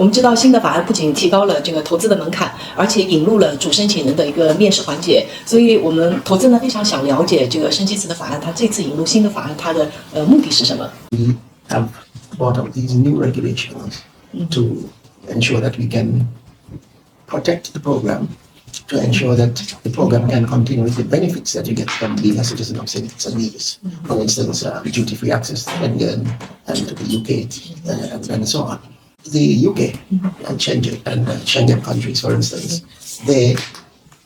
我们知道新的法案不仅提高了这个投资的门槛，而且引入了主申请人的一个面试环节，所以我们投资呢非常想了解这个圣基茨的法案，它这次引入新的法案，它的目的是什么？ We have brought out these new regulations to ensure that we can protect the program, to ensure that the program can continue with the benefits that you get from being a citizen of St. Nevis. For instance, duty-free access to Schengen and to the UK and so on. The UK and Schengen countries, for instance, they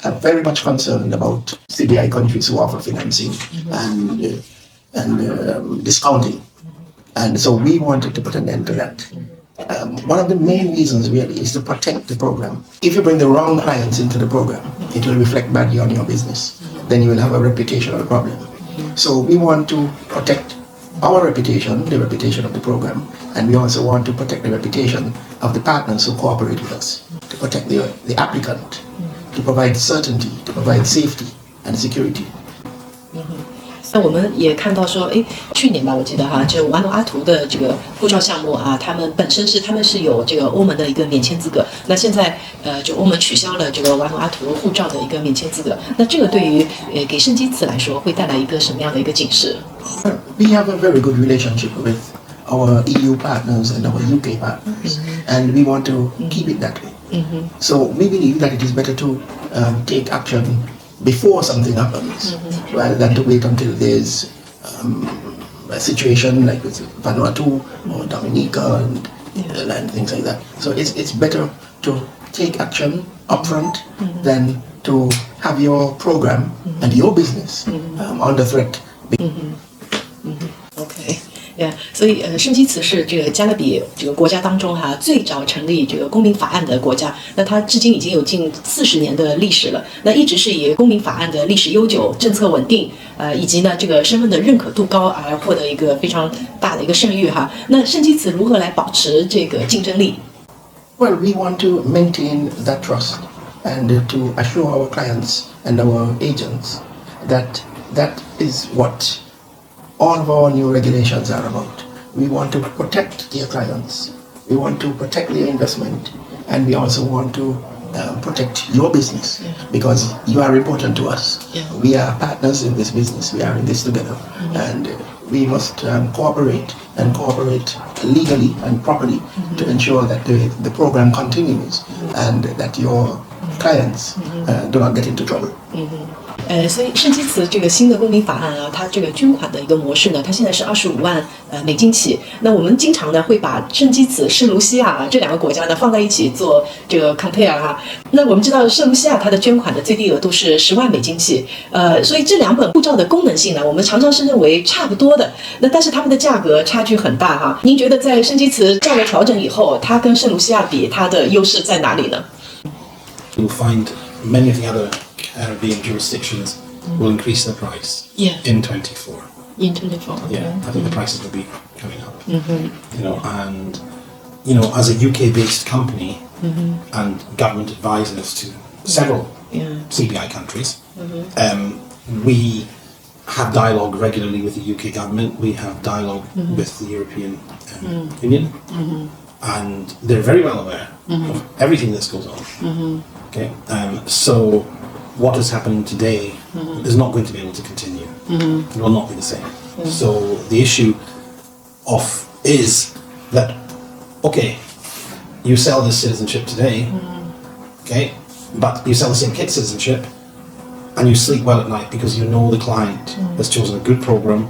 are very much concerned about CBI countries who offer financing and discounting. And so we wanted to put an end to that. One of the main reasons really is to protect the program. If you bring the wrong clients into the program, it will reflect badly on your business. Then you will have a reputational problem. So we want to protect our reputation, the reputation of the program, and we also want to protect the reputation of the partners who cooperate with us, to protect the applicant, to provide certainty, to provide safety and security. 那我们也看到说，去年吧，我记得哈，就瓦努阿图的这个护照项目啊，他们是有这个欧盟的一个免签资格。那现在就欧盟取消了这个瓦努阿图护照的一个免签资格。那这个对于给圣基茨来说，会带来一个什么样的一个警示？ We have a very good relationship with our EU partners and our UK partners, and we want to keep it that way. So we believe that it is better to take action before something happens, rather than to wait until there's a situation like with Vanuatu or Dominica and things like that. So it's better to take action upfront than to have your program and your business under threat. OK， 所以圣基茨是这个加勒比这个国家当中最早成立这个公民法案的国家。那它至今已经有近40年的历史了。那一直是以公民法案的历史悠久、政策稳定，以及呢这个身份的认可度高而获得一个非常大的一个声誉哈。那圣基茨如何来保持这个竞争力？ Well, we want to maintain that trust and to assure our clients and our agents that that is what all of our new regulations are about. We want to protect their clients, we want to protect their investment, and we also want to protect your business because you are important to us. We are partners in this business, we are in this together, and we must cooperate legally and properly to ensure that the program continues and that your clients do not get into trouble. 所以圣基茨这个新的公民法案啊，它这个捐款的一个模式呢，它现在是25万美金起。那我们经常呢会把圣基茨、圣卢西亚这两个国家呢放在一起做这个 compare 哈。那我们知道圣卢西亚它的捐款的最低额度是10万美金起，所以这两本护照的功能性呢，我们常常是认为差不多的。那但是它们的价格差距很大哈。您觉得在圣基茨价格调整以后，它跟圣卢西亚比，它的优势在哪里呢？ You'll find many of the other Caribbean jurisdictions will increase their price in 24. In 24. Yeah, I think the prices will be coming up. And as a UK-based company and government advisors to several CBI countries, we have dialogue regularly with the UK government. We have dialogue with the European Union, and they're very well aware of everything that goes on. Okay, so what is happening today is not going to be able to continue. It will not be the same. So the issue is that, okay, you sell this citizenship today, okay, but you sell the same kit citizenship and you sleep well at night because you know the client has chosen a good program,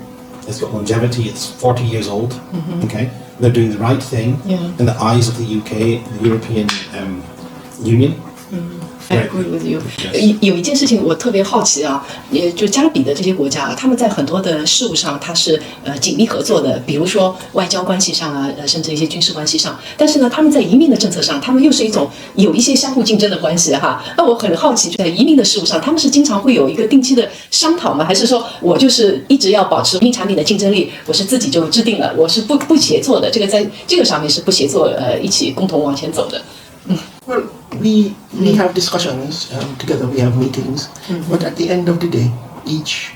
it's got longevity, it's 40 years old, okay, they're doing the right thing in the eyes of the UK, the European Union. I agree with you. 有一件事情我特别好奇啊，也就加勒比的这些国家啊，他们在很多的事务上它是紧密合作的，比如说外交关系上啊，甚至一些军事关系上。但是呢，他们在移民的政策上，他们又是有一些相互竞争的关系哈。那我很好奇，在移民的事务上，他们是经常会有一个定期的商讨吗？还是说我就是一直要保持移民产品的竞争力，我是自己就制定了，我是不协作的，这个在这个上面是不协作一起共同往前走的。Well, we have discussions together, we have meetings, but at the end of the day, each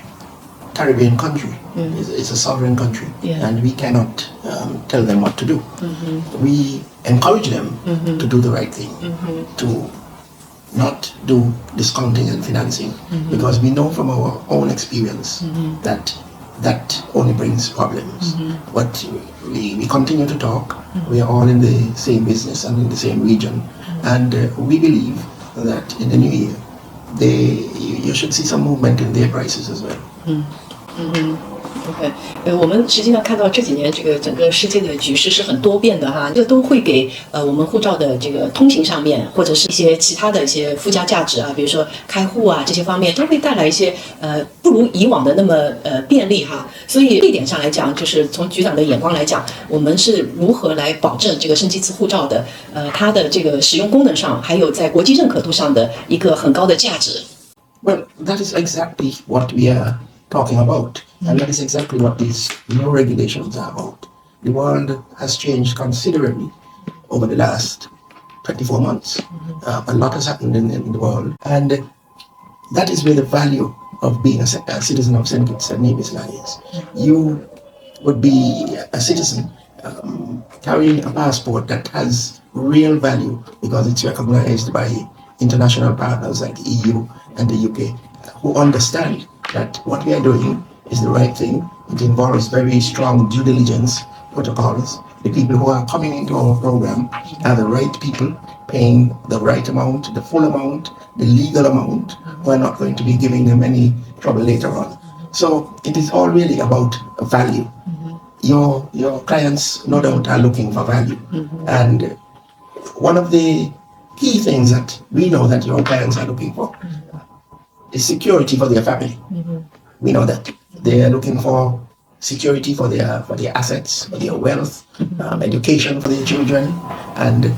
Caribbean country. It's a sovereign country, and we cannot tell them what to do. We encourage them to do the right thing, to not do discounting and financing, because we know from our own experience that only brings problems. But we continue to talk. We are all in the same business and in the same region, and we believe that in the new year, you should see some movement in their prices as well. OK， 我们实际上看到这几年这个整个世界的局势是很多变的哈，这都会给我们护照的这个通行上面，或者是一些其他的一些附加价值啊，比如说开户啊这些方面，都会带来一些不如以往的那么便利哈。所以这一点上来讲，就是从局长的眼光来讲，我们是如何来保证这个圣基茨护照的它的这个使用功能上，还有在国际认可度上的一个很高的价值。Well, that is exactly what we are talking about, and that is exactly what these new regulations are about. The world has changed considerably over the last 24 months. A lot has happened in the world, and that is where the value of being a citizen of St. Kitts and Nevis lies. You would be a citizen carrying a passport that has real value because it's recognized by international partners like the EU and the UK, who understand that what we are doing is the right thing. It involves very strong due diligence protocols. The people who are coming into our program are the right people, paying the right amount, the full amount, the legal amount. We're not going to be giving them any trouble later on. So it is all really about value. Your clients, no doubt, are looking for value. And one of the key things that we know that your clients are looking for is security for their family. We know that they are looking for security for their assets, for their wealth, education for their children, and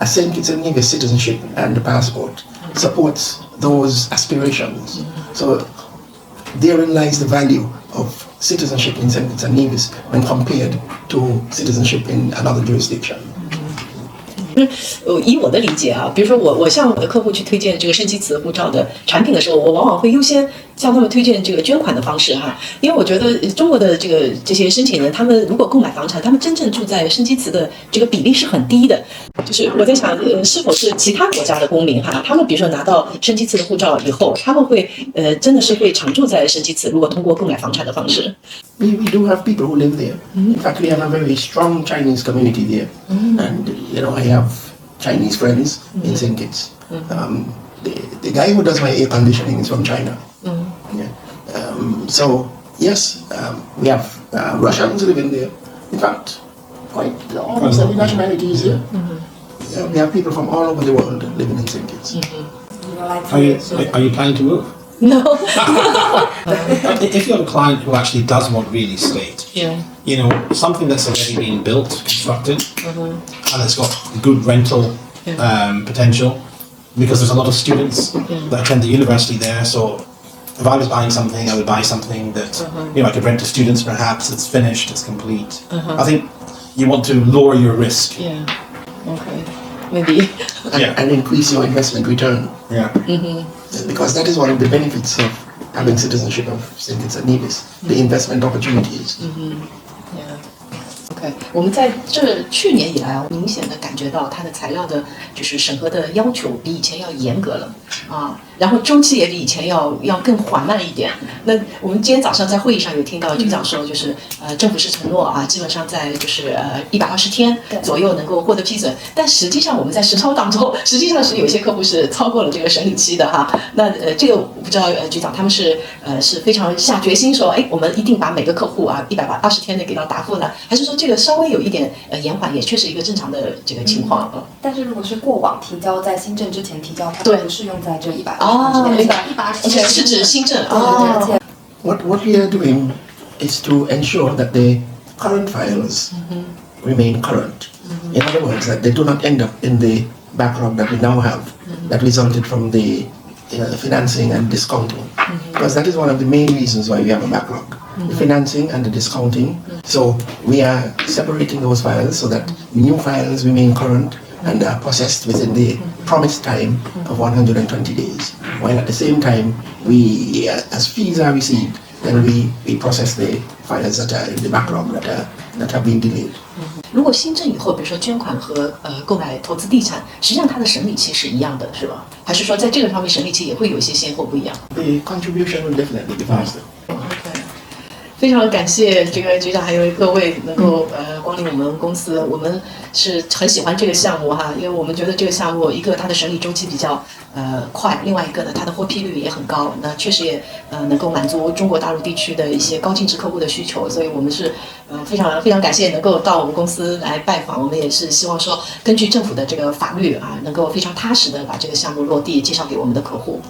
a St. Kitts and Nevis citizenship and passport supports those aspirations. So therein lies the value of citizenship in St. Kitts and Nevis when compared to citizenship in another jurisdiction. 以我的理解啊，比如说我向我的客户去推荐这个圣基茨护照的产品的时候，我往往会优先向他们推荐这个捐款的方式哈，因为我觉得中国的这些申请人，他们如果购买房产，他们真正住在圣基茨的这个比例是很低的。就是我在想，是否是其他国家的公民哈，他们比如说拿到圣基茨的护照以后，他们会真的是会常住在圣基茨，如果通过购买房产的方式。We do have people who live there. In fact, we have a very strong Chinese community there, and I have Chinese friends in St. Kitts. The guy who does my air conditioning is from China. So yes, we have Russians living there. In fact, quite almost every nationality is here. We have people from all over the world living in St. Kitts. Are you planning to move? No. If you have a client who actually does want real estate, something that's already been built, constructed, and it's got good rental potential, because there's a lot of students that attend the university there. So if I was buying something, I would buy something that I could rent to students. Perhaps it's finished, it's complete. I think you want to lower your risk. Yeah. Okay. Maybe. And increase your investment return. Yeah. Because that is one of the benefits of having citizenship of St. Kitts and Nevis, the investment opportunities. OK， 我们在去年以来啊，明显的感觉到它的材料的就是审核的要求比以前要严格了啊，然后周期也比以前要更缓慢一点。那我们今天早上在会议上有听到局长说，就是政府是承诺啊，基本上在就是120天左右能够获得批准，但实际上我们在实操当中，实际上是有些客户是超过了这个审理期的哈。那这个我不知道局长他们是非常下决心说，我们一定把每个客户啊120天内给到答复呢，还是说这个稍微有一点延缓，也确实一个正常的这个情况。但是如果是过往提交在新政之前提交，它不适用在这120天。120天是指新政。What we are doing is to ensure that the current files remain current. In other words, that they do not end up in the backlog that we now have, that resulted from the financing and discounting. Because that is one of the main reasons why we have a backlog. The financing and the discounting. So we are separating those files so that new files remain current and are processed within the promised time of 120 days. While at the same time, we, as fees are received, then we process the files that are in the backlog that have been delayed. 如果新政以后，比如说捐款和购买投资地产，实际上它的审理期是一样的，是吧？还是说在这个方面审理期也会有一些先后不一样？ The contribution will definitely be faster. 非常感谢这个局长还有各位能够光临我们公司，我们是很喜欢这个项目哈，因为我们觉得这个项目一个它的审理周期比较快，另外一个呢它的获批率也很高，那确实也能够满足中国大陆地区的一些高净值客户的需求，所以我们是非常感谢能够到我们公司来拜访，我们也是希望说根据政府的这个法律啊，能够非常踏实的把这个项目落地介绍给我们的客户。